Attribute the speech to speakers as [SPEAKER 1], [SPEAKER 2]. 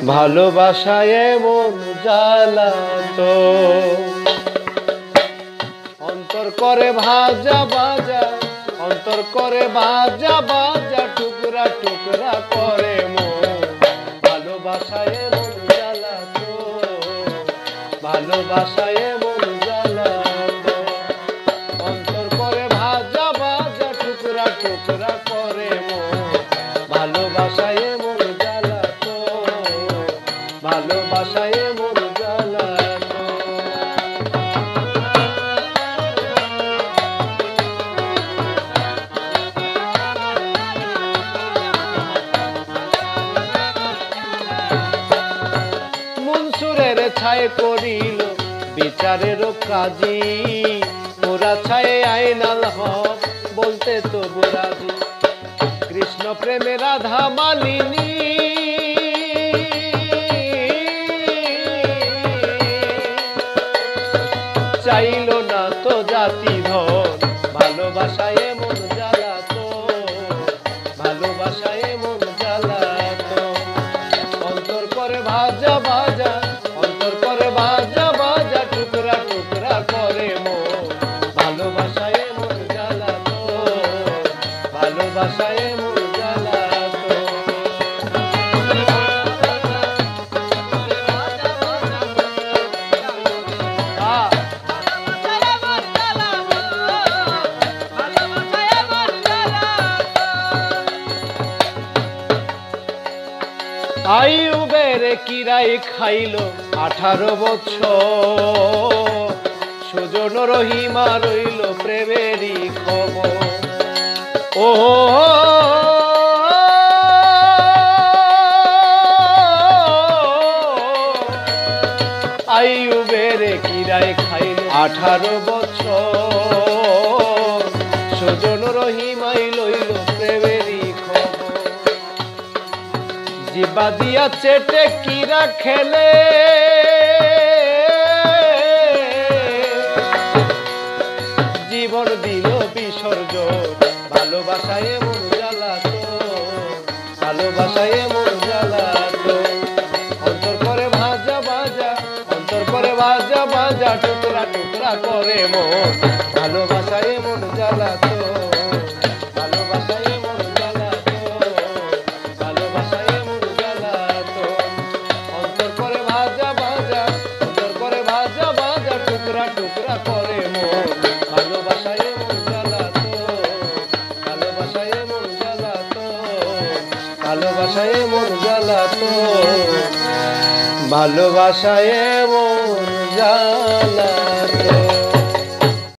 [SPEAKER 1] ভালোবাসায় এমন জ্বালা তো অন্তর করে ভাজা ভাজা, অন্তর করে ভাজা ভাজা, টুকরা টুকরা করে মন। ভালোবাসায় এমন জ্বালা তো, ভালোবাসায় এমন জ্বালা তো অন্তর করে ভাজা ভাজা, টুকরা টুকরা করে মন। ভালোবাসায় এমন জ্বালা তো, ভালোবাসায় এমন জ্বালা তো। মনসুরের ছায় করিল বিচারের কাজী, ওরা ছায় আইনাল হক বলতে তো রাজি। কৃষ্ণ প্রেমে রাধা মালিনী, চাইল না তো জাতি ধন। ভালোবাসায় এমন জ্বালা তো, ভালোবাসায় এমন জ্বালা তো অন্তর করে ভাজা ভাজা, অন্তর করে ভাজা ভাজা, টুকরা টুকরা করে মন। ভালোবাসায় এমন জ্বালা তো, ভালোবাসায় এমন জ্বালা তো। আইয়ুবের কিরাই খাইল 18 বছর, সুজন রহিমা রইল প্রেমেরই খবর। ও আইয়ুবের কিরাই খাইল 18 বছর, সুজন রহিমাই লইল প্রেমেরই খবর। জিবা দিয়া চেটে কিরা খেলে, জীবন দিল বিসর্জন। ভালোবাসায় এমন জ্বালা তো, ভালোবাসায় এমন জ্বালা তো অন্তর করে ভাজা ভাজা, অন্তর করে ভাজা ভাজা, টুকরা টুকরা করে মন। ভালোবাসায় এমন জ্বালা তো, ভালোবাসায় এমন জ্বালা তো, ভালোবাসায় এমন জ্বালা তো অন্তর করে ভাজা ভাজা, অন্তর করে ভাজা ভাজা, টুকরা টুকরা করে মন। ভালোবাসায় এমন জ্বালা তো, ভালোবাসায় এমন জ্বালা তো, ভালোবাসায় এমন জ্বালা তো, ভালোবাসায় এমন জ্বালা।